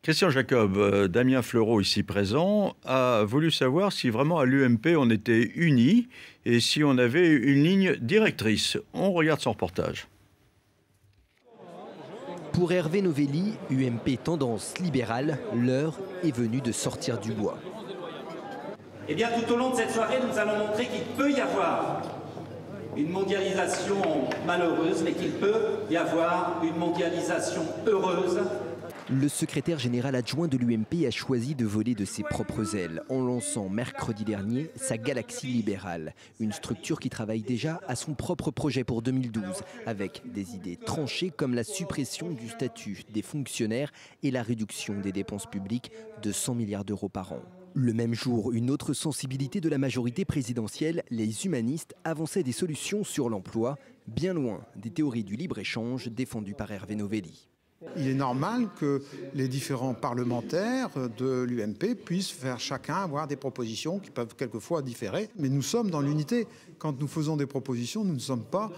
Christian Jacob, Damien Fleureau, ici présent, a voulu savoir si vraiment à l'UMP on était unis et si on avait une ligne directrice. On regarde son reportage. Pour Hervé Novelli, UMP tendance libérale, l'heure est venue de sortir du bois. Eh bien, tout au long de cette soirée, nous allons montrer qu'il peut y avoir une mondialisation malheureuse, mais qu'il peut y avoir une mondialisation heureuse. Le secrétaire général adjoint de l'UMP a choisi de voler de ses propres ailes en lançant mercredi dernier sa Galaxie libérale, une structure qui travaille déjà à son propre projet pour 2012, avec des idées tranchées comme la suppression du statut des fonctionnaires et la réduction des dépenses publiques de 100 milliards d'euros par an. Le même jour, une autre sensibilité de la majorité présidentielle, les humanistes avançaient des solutions sur l'emploi, bien loin des théories du libre-échange défendues par Hervé Novelli. Il est normal que les différents parlementaires de l'UMP puissent faire chacun avoir des propositions qui peuvent quelquefois différer. Mais nous sommes dans l'unité. Quand nous faisons des propositions, nous ne sommes pas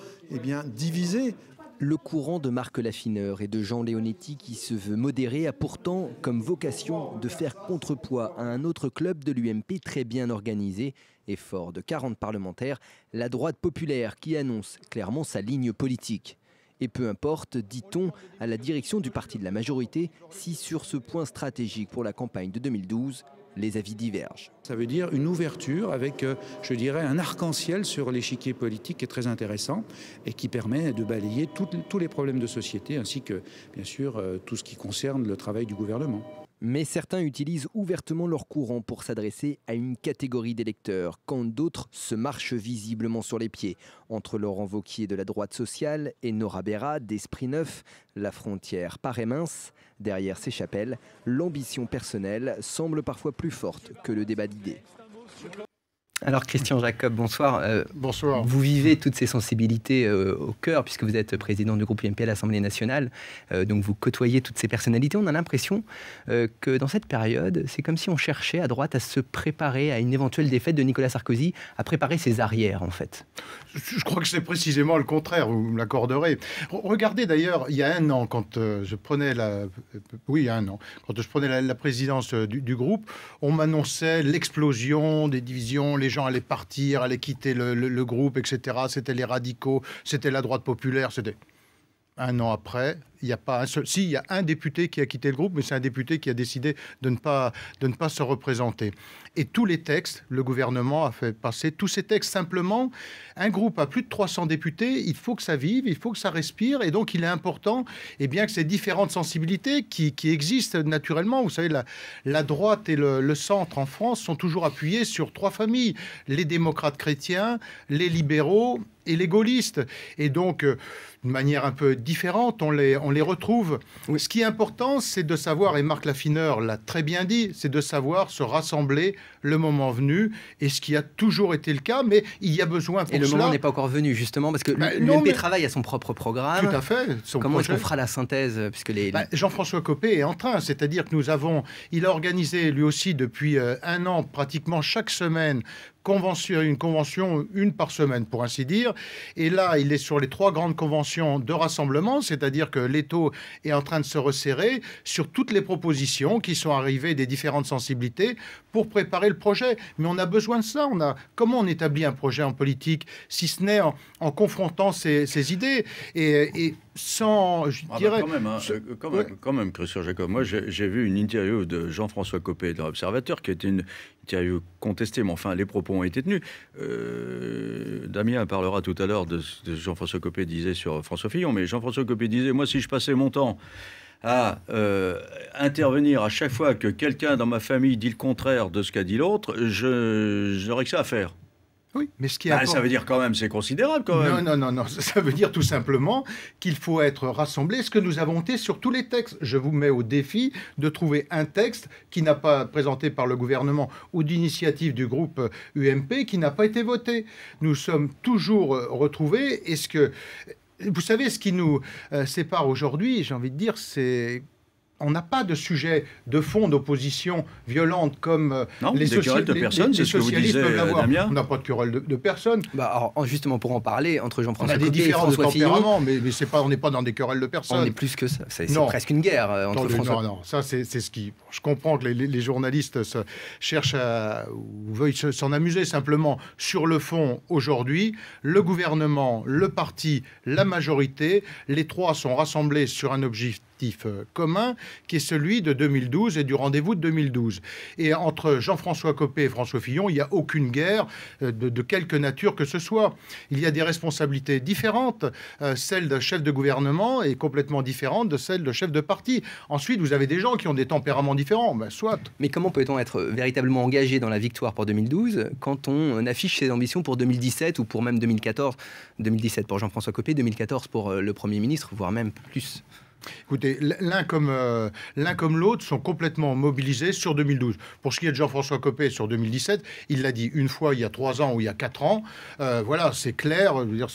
divisés. Le courant de Marc Laffineur et de Jean Leonetti, qui se veut modéré, a pourtant comme vocation de faire contrepoids à un autre club de l'UMP très bien organisé et fort de 40 parlementaires, la droite populaire qui annonce clairement sa ligne politique. Et peu importe, dit-on, à la direction du parti de la majorité, si sur ce point stratégique pour la campagne de 2012, les avis divergent. Ça veut dire une ouverture avec, je dirais, un arc-en-ciel sur l'échiquier politique qui est très intéressant et qui permet de balayer tous les problèmes de société ainsi que, bien sûr, tout ce qui concerne le travail du gouvernement. Mais certains utilisent ouvertement leur courant pour s'adresser à une catégorie d'électeurs, quand d'autres se marchent visiblement sur les pieds. Entre Laurent Wauquiez de la droite sociale et Nora Berra d'Esprit Neuf, la frontière paraît mince. Derrière ces chapelles, l'ambition personnelle semble parfois plus forte que le débat d'idées. Alors Christian Jacob, bonsoir. Bonsoir. Vous vivez toutes ces sensibilités au cœur puisque vous êtes président du groupe UMP à l'Assemblée nationale. Donc vous côtoyez toutes ces personnalités. On a l'impression que dans cette période, c'est comme si on cherchait à droite à se préparer à une éventuelle défaite de Nicolas Sarkozy, à préparer ses arrières en fait. Je crois que c'est précisément le contraire, vous me l'accorderez. Regardez d'ailleurs, il y a un an, quand je prenais la présidence du groupe, on m'annonçait l'explosion des divisions, les gens allaient partir, allaient quitter le groupe, etc. C'était les radicaux, c'était la droite populaire, c'était... Un an après, il n'y a pas un seul... Si, il y a un député qui a quitté le groupe, mais c'est un député qui a décidé de ne pas se représenter. Et tous les textes, le gouvernement a fait passer tous ces textes. Simplement, un groupe à plus de 300 députés, il faut que ça vive, il faut que ça respire. Et donc, il est important que ces différentes sensibilités qui existent naturellement, vous savez, la droite et le centre en France sont toujours appuyés sur trois familles. Les démocrates chrétiens, les libéraux et les gaullistes. Et donc, d'une manière un peu différente, on les retrouve. Oui. Ce qui est important, c'est de savoir, et Marc Laffineur l'a très bien dit, c'est de savoir se rassembler le moment venu, et ce qui a toujours été le cas, mais il y a besoin pour cela... Et le moment n'est pas encore venu, justement, parce que l'UMP travaille à son propre programme. Tout à fait. Comment est-ce qu'on fera la synthèse puisque Jean-François Copé est en train, c'est-à-dire que il a organisé lui aussi depuis un an, pratiquement chaque semaine, une convention, une par semaine pour ainsi dire. Et là, il est sur les 3 grandes conventions de rassemblement, c'est-à-dire que l'étau est en train de se resserrer sur toutes les propositions qui sont arrivées des différentes sensibilités pour préparer le projet. Mais on a besoin de ça. Comment on établit un projet en politique si ce n'est en confrontant ces idées et sans, je dirais... Quand même, Christian Jacob. Moi, j'ai vu une interview de Jean-François Copé de l'Observateur qui était une interview contestée, mais enfin, les propos ont été tenus. Damien parlera tout à l'heure de ce que Jean-François Copé disait sur François Fillon, mais Jean-François Copé disait, moi, si je passais mon temps à intervenir à chaque fois que quelqu'un dans ma famille dit le contraire de ce qu'a dit l'autre, je n'aurais que ça à faire. Oui, mais ce qui ça veut dire quand même, c'est considérable quand même. Non. Ça veut dire tout simplement qu'il faut être rassemblé. Ce que nous avons été sur tous les textes. Je vous mets au défi de trouver un texte qui n'a pas présenté par le gouvernement ou d'initiative du groupe UMP qui n'a pas été voté. Nous sommes toujours retrouvés. Vous savez, ce qui nous sépare aujourd'hui, j'ai envie de dire, c'est on n'a pas de sujet de fond d'opposition violente comme les socialistes peuvent l'avoir. On n'a pas de querelle de personne. Alors, justement, pour en parler, entre Jean-François Copé et François Fillon... On a des différences de tempérament, mais on n'est pas dans des querelles de personne. On est plus que ça. C'est presque une guerre entre François... Non, ça c'est ce qui... Je comprends que les journalistes cherchent ou veuillent s'en amuser simplement. Sur le fond, aujourd'hui, le gouvernement, le parti, la majorité, les trois sont rassemblés sur un objectif commun qui est celui de 2012 et du rendez-vous de 2012. Et entre Jean-François Copé et François Fillon, il n'y a aucune guerre de quelque nature que ce soit. Il y a des responsabilités différentes. Celle d'un chef de gouvernement est complètement différente de celle de chef de parti. Ensuite, vous avez des gens qui ont des tempéraments différents. Soit. Mais comment peut-on être véritablement engagé dans la victoire pour 2012 quand on affiche ses ambitions pour 2017 ou pour même 2014 2017 pour Jean-François Copé, 2014 pour le Premier ministre, voire même plus? Écoutez, l'un comme l'autre sont complètement mobilisés sur 2012. Pour ce qui est de Jean-François Copé sur 2017, il l'a dit une fois il y a 3 ans ou il y a 4 ans. Voilà, c'est clair. Je veux dire,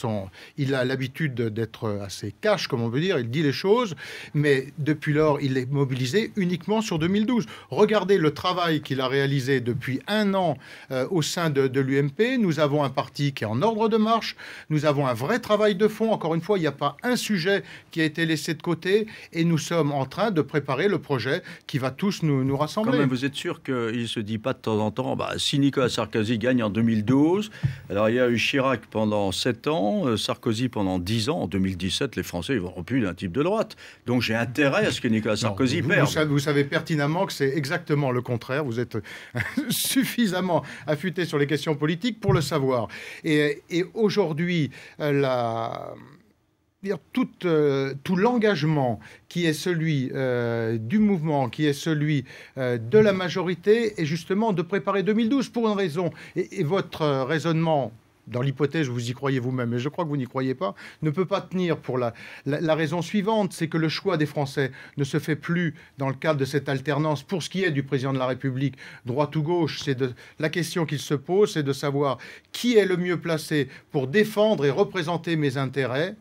il a l'habitude d'être assez cash, comme on veut dire. Il dit les choses. Mais depuis lors, il est mobilisé uniquement sur 2012. Regardez le travail qu'il a réalisé depuis 1 an au sein de l'UMP. Nous avons un parti qui est en ordre de marche. Nous avons un vrai travail de fond. Encore une fois, il n'y a pas un sujet qui a été laissé de côté. Et nous sommes en train de préparer le projet qui va tous nous rassembler. Quand même, vous êtes sûr qu'il ne se dit pas de temps en temps, si Nicolas Sarkozy gagne en 2012, alors il y a eu Chirac pendant 7 ans, Sarkozy pendant 10 ans, en 2017, les Français ne verront plus d'un type de droite. Donc j'ai intérêt à ce que Nicolas Sarkozy perde. Vous savez pertinemment que c'est exactement le contraire. Vous êtes suffisamment affûté sur les questions politiques pour le savoir. Et aujourd'hui, tout l'engagement qui est celui du mouvement, qui est celui de la majorité, est justement de préparer 2012 pour une raison. Et votre raisonnement, dans l'hypothèse où vous y croyez vous-même, mais je crois que vous n'y croyez pas, ne peut pas tenir pour la raison suivante, c'est que le choix des Français ne se fait plus dans le cadre de cette alternance. Pour ce qui est du président de la République, droite ou gauche, la question qu'il se pose, c'est de savoir qui est le mieux placé pour défendre et représenter mes intérêts.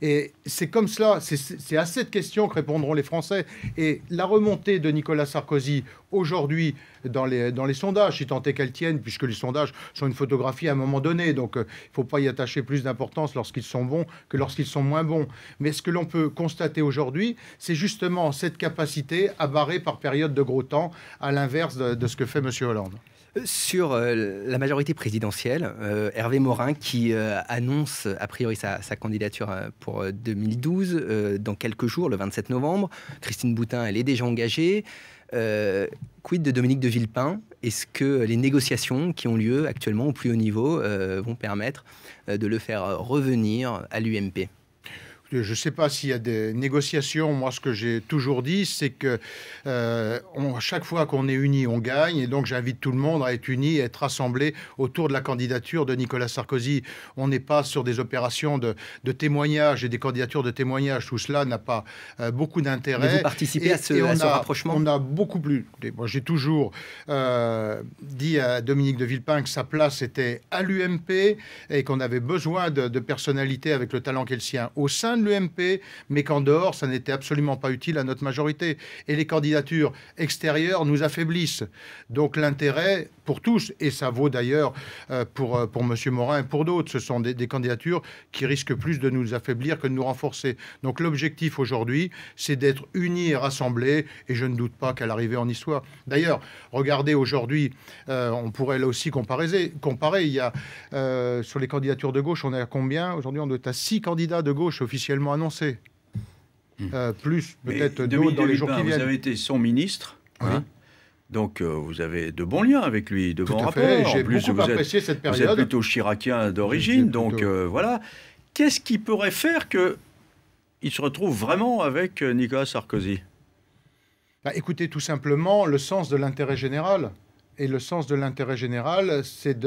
Et c'est comme cela, c'est à cette question que répondront les Français. Et la remontée de Nicolas Sarkozy aujourd'hui dans les sondages, si tant est qu'elles tiennent, puisque les sondages sont une photographie à un moment donné, donc il ne faut pas y attacher plus d'importance lorsqu'ils sont bons que lorsqu'ils sont moins bons. Mais ce que l'on peut constater aujourd'hui, c'est justement cette capacité à barrer par période de gros temps, à l'inverse de ce que fait M. Hollande. Sur la majorité présidentielle, Hervé Morin qui annonce a priori sa candidature pour 2012 dans quelques jours, le 27 novembre. Christine Boutin, elle est déjà engagée. Quid de Dominique de Villepin? Est-ce que les négociations qui ont lieu actuellement au plus haut niveau vont permettre de le faire revenir à l'UMP? Je ne sais pas s'il y a des négociations. Moi, ce que j'ai toujours dit, c'est que chaque fois qu'on est unis, on gagne. Et donc, j'invite tout le monde à être unis, à être rassemblés autour de la candidature de Nicolas Sarkozy. On n'est pas sur des opérations de témoignage et des candidatures de témoignage. Tout cela n'a pas beaucoup d'intérêt. Mais vous participez à ce rapprochement? On a beaucoup plus. Moi, j'ai toujours dit à Dominique de Villepin que sa place était à l'UMP et qu'on avait besoin de personnalités avec le talent qu'est le sien au sein de l'UMP, mais qu'en dehors, ça n'était absolument pas utile à notre majorité. Et les candidatures extérieures nous affaiblissent. Donc l'intérêt pour tous, et ça vaut d'ailleurs pour M. Morin et pour d'autres, ce sont des candidatures qui risquent plus de nous affaiblir que de nous renforcer. Donc l'objectif aujourd'hui, c'est d'être unis et rassemblés, et je ne doute pas qu'à l'arrivée en histoire. D'ailleurs, regardez aujourd'hui, on pourrait là aussi comparer. Il y a, sur les candidatures de gauche, on est à combien? Aujourd'hui, on doit être à 6 candidats de gauche officiellement annoncés. Plus peut-être d'autres dans les jours qui viennent. Vous avez été son ministre, hein, donc vous avez de bons liens avec lui, de bons rapports. J'ai beaucoup apprécié cette période. Vous êtes plutôt chiracien d'origine, donc voilà. Qu'est-ce qui pourrait faire qu'il se retrouve vraiment avec Nicolas Sarkozy? Écoutez, tout simplement, le sens de l'intérêt général. Et le sens de l'intérêt général, c'est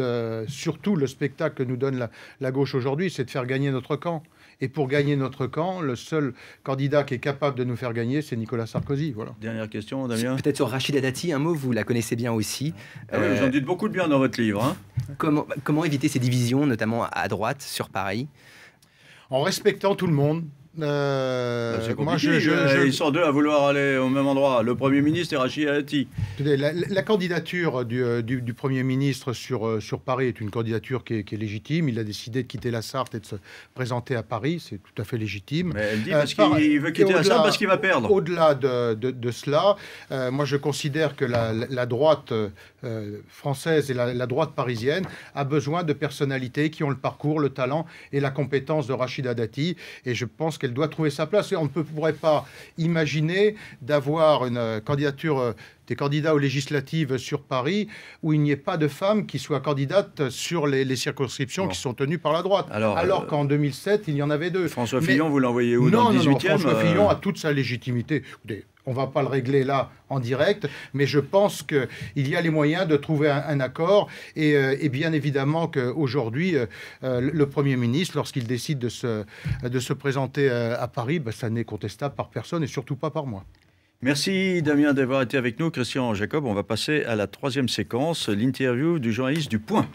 surtout le spectacle que nous donne la gauche aujourd'hui, c'est de faire gagner notre camp. Et pour gagner notre camp, le seul candidat qui est capable de nous faire gagner, c'est Nicolas Sarkozy. Voilà. Dernière question, Damien. Peut-être sur Rachida Dati, un mot, vous la connaissez bien aussi. Ah oui, vous en dites beaucoup de bien dans votre livre. Hein. Comment éviter ces divisions, notamment à droite, sur Paris? En respectant tout le monde. C'est compliqué. Ils sont deux à vouloir aller au même endroit. Le Premier ministre et Rachida Dati. La candidature du Premier ministre sur Paris est une candidature qui est légitime. Il a décidé de quitter la Sarthe et de se présenter à Paris. C'est tout à fait légitime. Mais elle dit parce qu'il veut quitter la Sarthe parce qu'il va perdre. Au-delà de cela, moi je considère que la droite française et la droite parisienne a besoin de personnalités qui ont le parcours, le talent et la compétence de Rachida Dati. Et je pense qu'elle doit trouver sa place. Et on ne pourrait pas imaginer d'avoir une candidature des candidats aux législatives sur Paris où il n'y ait pas de femmes qui soient candidates sur les circonscriptions qui sont tenues par la droite. Alors qu'en 2007, il y en avait deux. François Fillon, vous l'envoyez où, dans le 18e? Non, François Fillon a toute sa légitimité. Écoutez, on ne va pas le régler là en direct, mais je pense qu'il y a les moyens de trouver un accord. Et bien évidemment qu'aujourd'hui, le Premier ministre, lorsqu'il décide de se présenter à Paris, ça n'est contestable par personne et surtout pas par moi. Merci Damien d'avoir été avec nous. Christian Jacob, on va passer à la troisième séquence, l'interview du journaliste du Point.